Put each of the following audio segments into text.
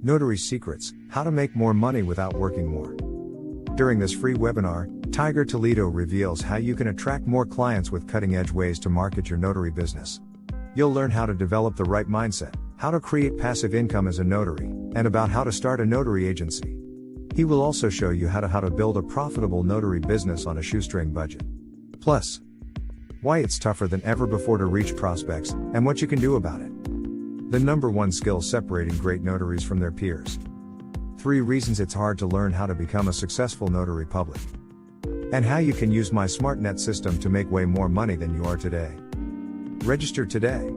Notary Secrets, How to Make More Money Without Working More. During this free webinar, Tiger Toledo reveals how you can attract more clients with cutting-edge ways to market your notary business. You'll learn how to develop the right mindset, how to create passive income as a notary, and about how to start a notary agency. He will also show you how to build a profitable notary business on a shoestring budget. Plus, why it's tougher than ever before to reach prospects, and what you can do about it. The number one skill separating great notaries from their peers. 3 reasons it's hard to learn how to become a successful notary public. And how you can use my SmartNet system to make way more money than you are today. Register today.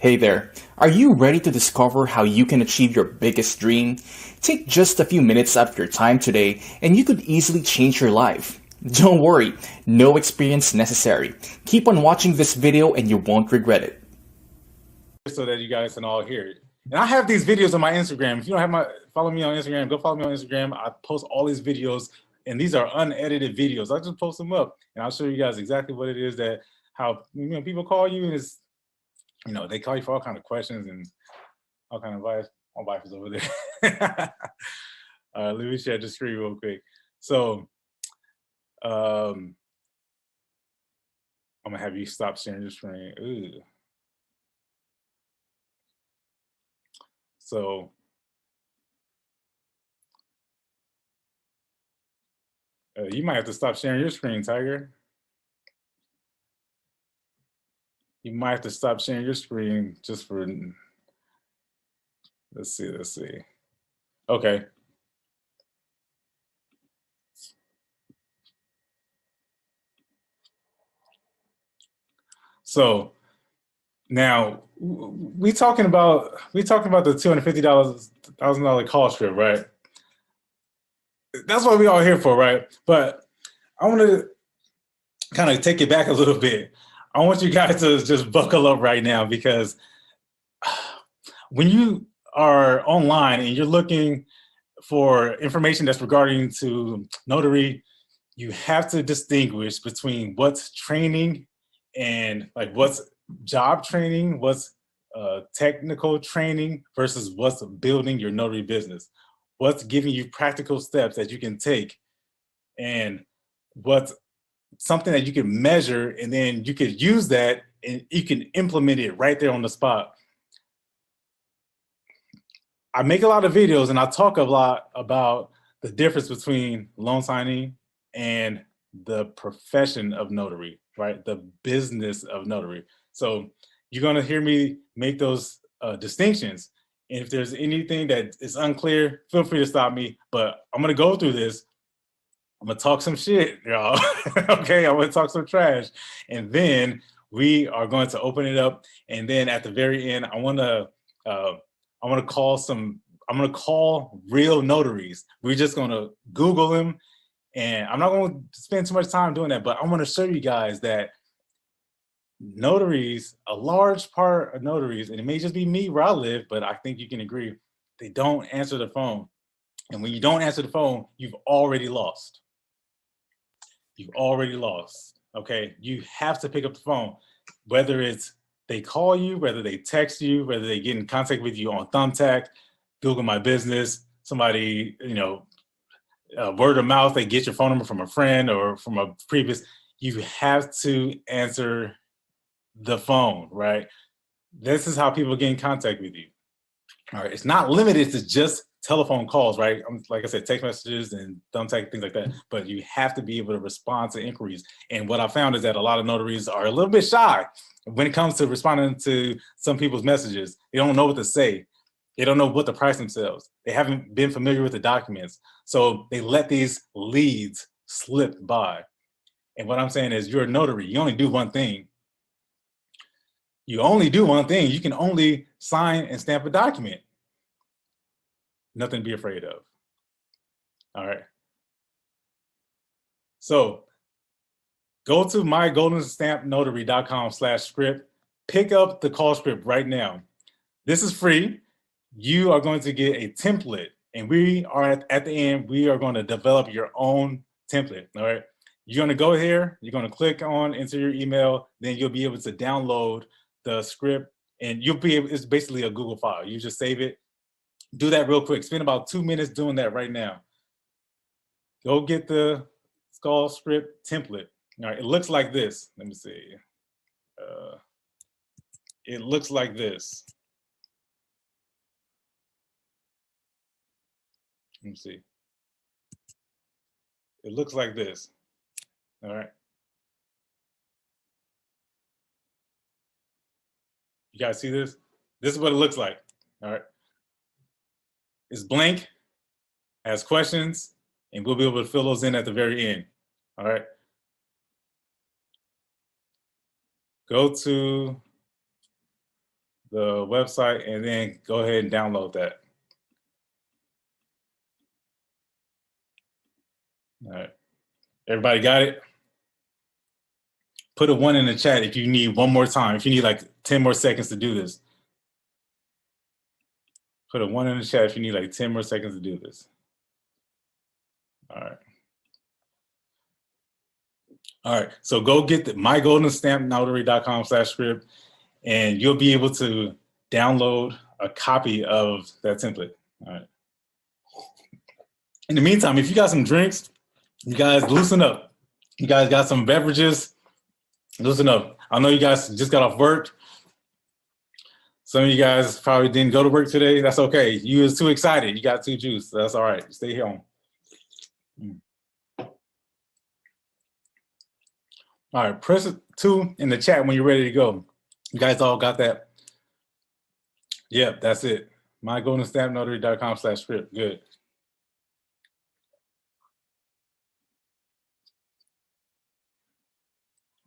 Hey there, are you ready to discover how you can achieve your biggest dream? Take just a few minutes out of your time today and you could easily change your life. Don't worry, no experience necessary. Keep on watching this video and you won't regret it. So that you guys can all hear it. And I have these videos on my Instagram. If you don't have follow me on Instagram, go follow me on Instagram. I post all these videos and these are unedited videos. I just post them up and I'll show you guys exactly what it is that how people call you and it's they call you for all kind of questions and all kind of advice. My wife is over there. Let me share the screen real quick. So I'm gonna have you stop sharing your screen. Ooh. So you might have to stop sharing your screen, Tiger. You might have to stop sharing your screen just for, let's see. Okay. So now we talking about the $250,000 call script, right? That's what we all here for, right? But I want to kind of take it back a little bit. I want you guys to just buckle up right now because when you are online and you're looking for information that's regarding to notary, you have to distinguish between what's training and like what's job training, what's technical training versus what's building your notary business, what's giving you practical steps that you can take and what's something that you can measure and then you could use that and you can implement it right there on the spot. I make a lot of videos and I talk a lot about the difference between loan signing and the profession of notary, right? The business of notary. So you're gonna hear me make those distinctions. And if there's anything that is unclear, feel free to stop me, but I'm gonna go through this. I'm gonna talk some shit, y'all. Okay, I'm gonna talk some trash. And then we are going to open it up. And then at the very end, I'm gonna call real notaries. We're just gonna Google them. And I'm not gonna spend too much time doing that, but I'm gonna show you guys that notaries, a large part of notaries, and it may just be me where I live, but I think you can agree, they don't answer the phone. And when you don't answer the phone, you've already lost. You've already lost, okay? You have to pick up the phone, whether it's they call you, whether they text you, whether they get in contact with you on Thumbtack, Google My Business, somebody, word of mouth, they get your phone number from a friend or from a previous, you have to answer the phone, right? This is how people get in contact with you. All right. It's not limited to just telephone calls, right? Like I said, text messages and Thumbtack, things like that. But you have to be able to respond to inquiries. And what I found is that a lot of notaries are a little bit shy when it comes to responding to some people's messages. They don't know what to say. They don't know what to price themselves. They haven't been familiar with the documents. So they let these leads slip by. And what I'm saying is, you're a notary. You only do one thing. You only do one thing. You can only sign and stamp a document. Nothing to be afraid of. All right. So go to mygoldenstampnotary.com/script. Pick up the call script right now. This is free. You are going to get a template, and we are at the end, we are going to develop your own template. All right. You're going to go here. You're going to click on enter your email. Then you'll be able to download the script, and you'll be able, it's basically a Google file. You just save it. Do that real quick. Spend about 2 minutes doing that right now. Go get the call script template. All right, it looks like this. Let me see. It looks like this. Let me see. It looks like this. All right. You guys see this? This is what it looks like. All right. It's blank, has questions, and we'll be able to fill those in at the very end. All right. Go to the website and then go ahead and download that. All right. Everybody got it? Put a 1 in the chat if you need one more time, if you need like 10 more seconds to do this. Put a 1 in the chat if you need like 10 more seconds to do this. All right. All right. So go get the mygoldenstampnotary.com/script, and you'll be able to download a copy of that template. All right. In the meantime, if you got some drinks, you guys loosen up. You guys got some beverages, loosen up. I know you guys just got off work. Some of you guys probably didn't go to work today. That's okay. You was too excited. You got too juiced. That's all right. Stay home. All right. Press 2 in the chat when you're ready to go. You guys all got that? Yep, that's it. mygoldenstampnotary.com/script. Good.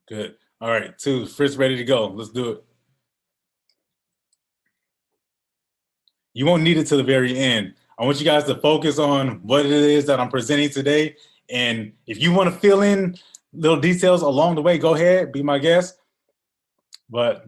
Good. All right. 2. Fritz ready to go. Let's do it. You won't need it to the very end. I want you guys to focus on what it is that I'm presenting today. And if you want to fill in little details along the way, go ahead, be my guest. But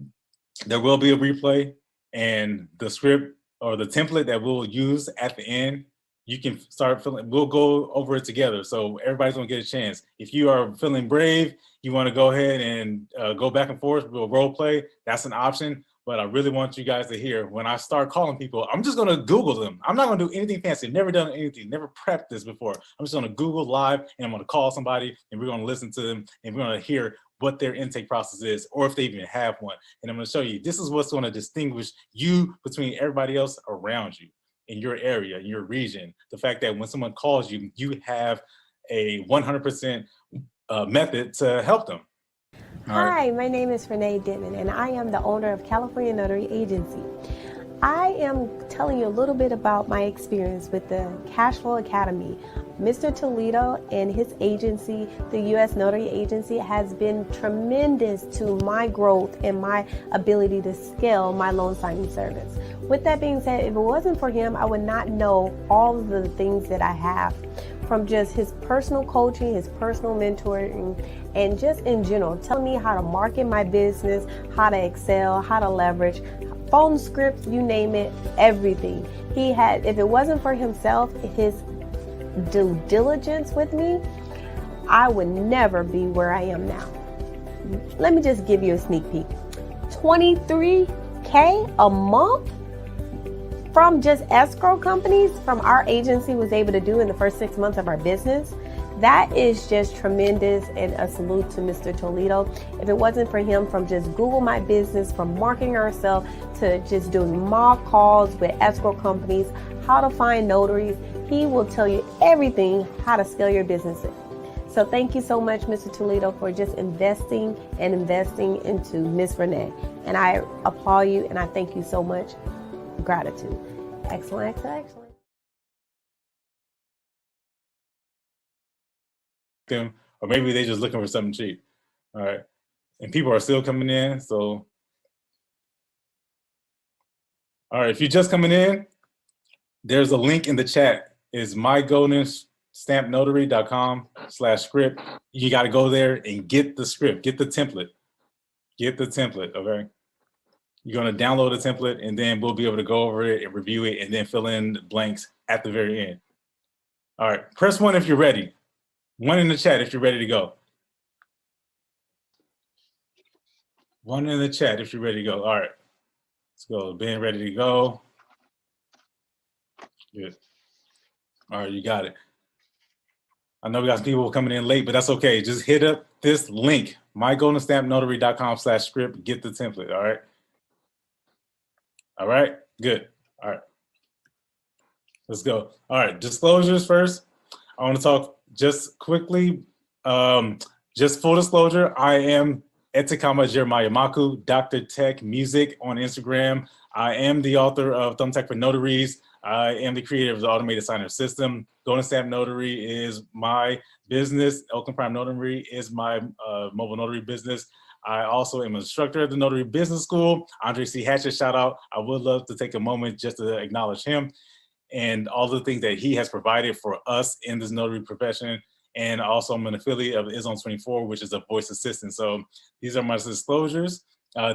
there will be a replay, and the script or the template that we'll use at the end, you can start filling. We'll go over it together. So everybody's going to get a chance. If you are feeling brave, you want to go ahead and go back and forth, we'll role play. That's an option. But I really want you guys to hear, when I start calling people, I'm just going to Google them. I'm not going to do anything fancy. Never done anything, never prepped this before. I'm just going to Google live, and I'm going to call somebody, and we're going to listen to them, and we're going to hear what their intake process is, or if they even have one. And I'm going to show you, this is what's going to distinguish you between everybody else around you in your area, in your region. The fact that when someone calls you, you have a 100% method to help them. Hi, my name is Renee Denman, and I am the owner of California Notary Agency. I am telling you a little bit about my experience with the Cashflow Academy. Mr. Toledo and his agency, the U.S. Notary Agency, has been tremendous to my growth and my ability to scale my loan signing service. With that being said, if it wasn't for him, I would not know all of the things that I have, from just his personal coaching, his personal mentoring, and just in general, telling me how to market my business, how to excel, how to leverage, phone scripts, you name it, everything. He had, if it wasn't for himself, his due diligence with me, I would never be where I am now. Let me just give you a sneak peek. $23K a month from just escrow companies from our agency was able to do in the first 6 months of our business. That is just tremendous, and a salute to Mr. Toledo. If it wasn't for him, from just Google My Business, from marketing ourselves to just doing mock calls with escrow companies, how to find notaries, he will tell you everything how to scale your business. So thank you so much, Mr. Toledo, for just investing into Miss Renee. And I applaud you, and I thank you so much. Gratitude. Excellent, excellent, excellent. Them, or maybe they're just looking for something cheap. All right. And people are still coming in. So, all right, if you're just coming in, there's a link in the chat. It's mygoldenstampnotary.com/script. You got to go there and get the script, get the template. Get the template, okay? You're going to download the template, and then we'll be able to go over it and review it and then fill in the blanks at the very end. All right, press 1 if you're ready. 1 in the chat if you're ready to go. 1 in the chat if you're ready to go. All right, let's go. Ben, ready to go. Good. All right, you got it. I know we got some people coming in late, but that's okay. Just hit up this link, mygoldenstampnotary.com/script. Get the template, all right? All right, good. All right, let's go. All right, disclosures first. I want to talk just quickly. Just full disclosure, I am Etikama Jeremiah Maku, Dr. Tech Music on Instagram. I am the author of Thumbtack for Notaries. I am the creator of the automated signer system. Golden Stamp Notary is my business. Oakland Prime Notary is my mobile notary business. I also am an instructor at the Notary Business School. Andre C. Hatchett, shout out. I would love to take a moment just to acknowledge him and all the things that he has provided for us in this notary profession. And also I'm an affiliate of Is24, which is a voice assistant. So these are my disclosures.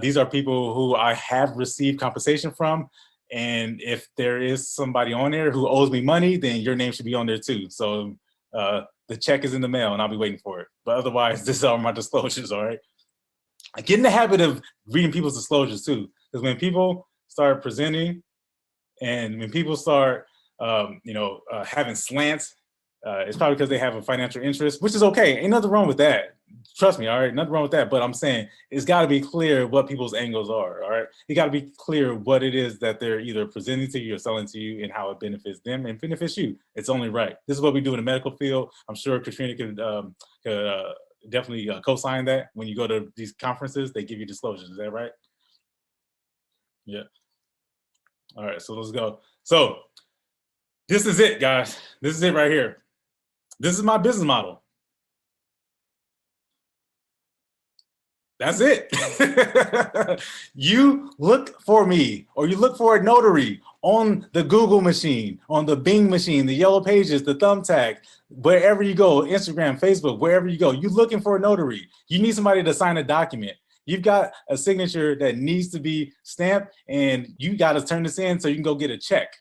These are people who I have received compensation from. And if there is somebody on there who owes me money, then your name should be on there too. So the check is in the mail and I'll be waiting for it. But otherwise, these are my disclosures, all right? I get in the habit of reading people's disclosures too. Because when people start presenting and when people start having slants, it's probably because they have a financial interest, which is okay. Ain't nothing wrong with that. Trust me, all right? Nothing wrong with that. But I'm saying it's got to be clear what people's angles are, all right? You got to be clear what it is that they're either presenting to you or selling to you and how it benefits them and benefits you. It's only right. This is what we do in the medical field. I'm sure Katrina could definitely co-sign that. When you go to these conferences, they give you disclosures. Is that right? Yeah. All right, so let's go. So this is it, guys. This is it right here. This is my business model. That's it. You look for me, or you look for a notary on the Google machine, on the Bing machine, the Yellow Pages, the Thumbtack, wherever you go, Instagram, Facebook, wherever you go, you're looking for a notary. You need somebody to sign a document. You've got a signature that needs to be stamped, and you got to turn this in so you can go get a check.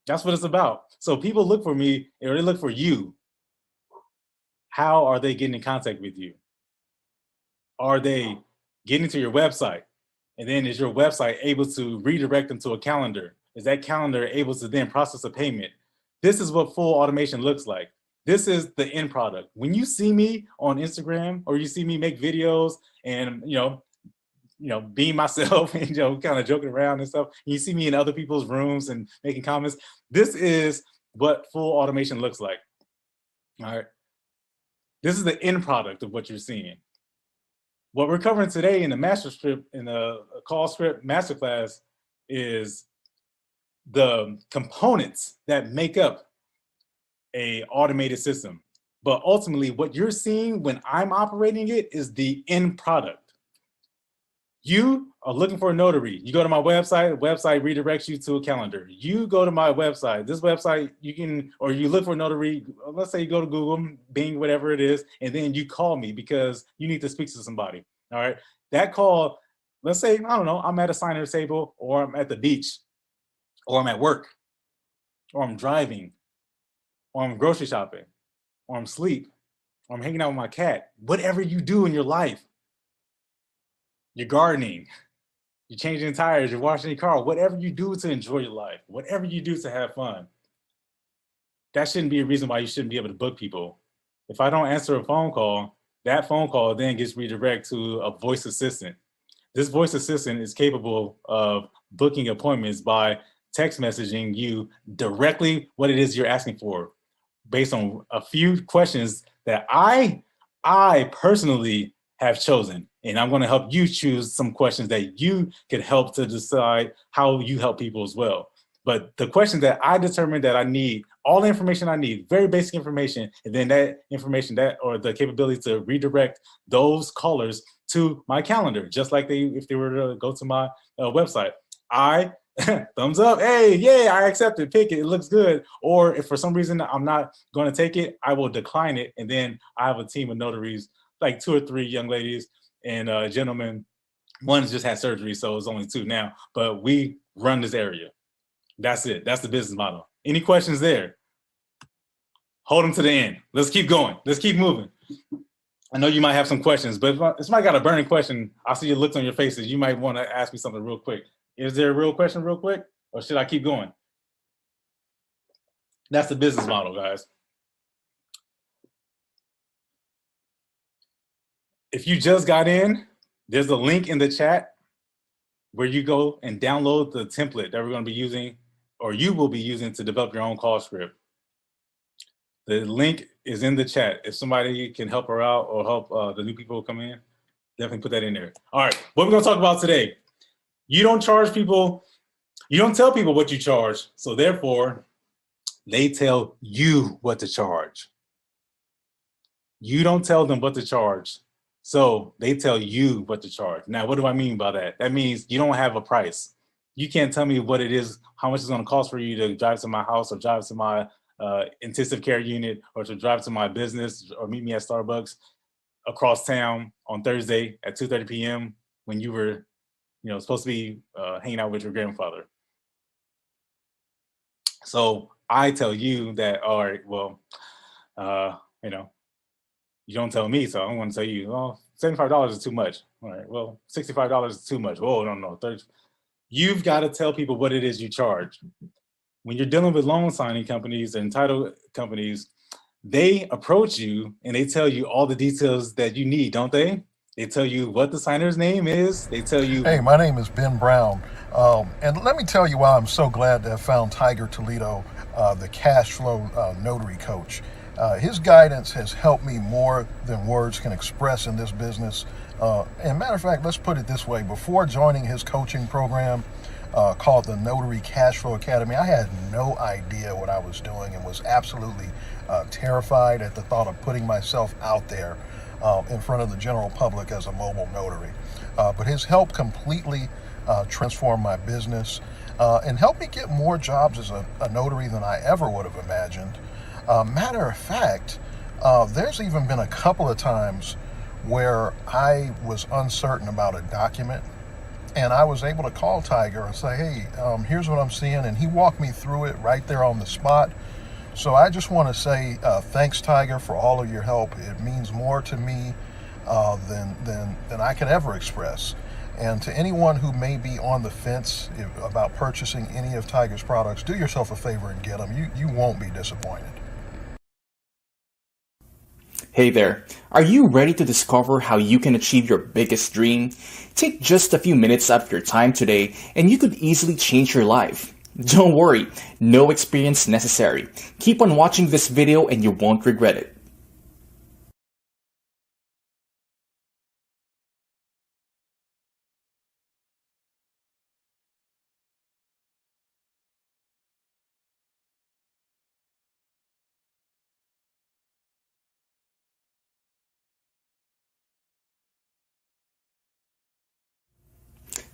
That's what it's about. So people look for me, or they look for you. How are they getting in contact with you? Are they getting to your website? And then is your website able to redirect them to a calendar? Is that calendar able to then process a payment? This is what full automation looks like. This is the end product. When you see me on Instagram or you see me make videos and, being myself and, kind of joking around and stuff, and you see me in other people's rooms and making comments, this is what full automation looks like. All right. This is the end product of what you're seeing. What we're covering today in the master script, in the call script masterclass, is the components that make up a automated system. But ultimately, what you're seeing when I'm operating it is the end product. You are looking for a notary. You go to my website, the website redirects you to a calendar. You go to my website, this website, or you look for a notary, let's say you go to Google, Bing, whatever it is, and then you call me because you need to speak to somebody, all right? That call, let's say, I don't know, I'm at a signer's table, or I'm at the beach, or I'm at work, or I'm driving, or I'm grocery shopping, or I'm asleep, or I'm hanging out with my cat. Whatever you do in your life, you're gardening, you're changing tires, you're washing your car, whatever you do to enjoy your life, whatever you do to have fun, that shouldn't be a reason why you shouldn't be able to book people. If I don't answer a phone call, that phone call then gets redirected to a voice assistant. This voice assistant is capable of booking appointments by text messaging you directly what it is you're asking for based on a few questions that I personally have chosen. And I'm going to help you choose some questions that you can help to decide how you help people as well. But the question that I determined that I need, all the information I need, very basic information, and then that information or the capability to redirect those callers to my calendar, just like if they were to go to my website. I thumbs up, hey, yeah, I accept it, pick it, it looks good. Or if for some reason I'm not going to take it, I will decline it. And then I have a team of notaries, like 2 or 3 young ladies and gentlemen. One just had surgery, so it's only 2 now, but we run this area. That's it. That's the business model. Any questions there? Hold them to the end. Let's keep going. Let's keep moving. I know you might have some questions, but if somebody got a burning question, I see your looks on your faces. You might want to ask me something real quick. Is there a real question real quick, or should I keep going? That's the business model, guys. If you just got in, there's a link in the chat where you go and download the template that we're going to be using, or you will be using to develop your own call script. The link is in the chat. If somebody can help her out or help the new people who come in, definitely put that in there. All right, what we're going to talk about today. You don't charge people, you don't tell people what you charge, so therefore, they tell you what to charge. You don't tell them what to charge, so they tell you what to charge. Now, what do I mean by that? That means you don't have a price. You can't tell me what it is, how much it's going to cost for you to drive to my house or drive to my intensive care unit or to drive to my business or meet me at Starbucks across town on Thursday at 2:30 p.m. when you were supposed to be hanging out with your grandfather. So I tell you that, all right, well, you don't tell me, so I'm going to tell you, well, $75 is too much. All right, well, $65 is too much. Oh, no, 30. You've got to tell people what it is you charge. When you're dealing with loan signing companies and title companies, they approach you and they tell you all the details that you need, don't they? They tell you what the signer's name is. They tell you, hey, my name is Ben Brown. And let me tell you why I'm so glad to have found Tiger Toledo, the cash flow notary coach. His guidance has helped me more than words can express in this business. And matter of fact, let's put it this way. Before joining his coaching program called the Notary Cash Flow Academy, I had no idea what I was doing and was absolutely terrified at the thought of putting myself out there in front of the general public as a mobile notary. But his help completely transformed my business and helped me get more jobs as a notary than I ever would have imagined. Matter of fact, there's even been a couple of times where I was uncertain about a document, and I was able to call Tiger and say, hey, here's what I'm seeing, and he walked me through it right there on the spot. So I just want to say thanks, Tiger, for all of your help. It means more to me than I could ever express. And to anyone who may be on the fence about purchasing any of Tiger's products, do yourself a favor and get them. You won't be disappointed. Hey there, are you ready to discover how you can achieve your biggest dream? Take just a few minutes out of your time today and you could easily change your life. Don't worry, no experience necessary. Keep on watching this video and you won't regret it.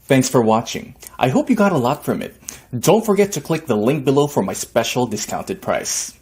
Thanks for watching. I hope you got a lot from it. Don't forget to click the link below for my special discounted price.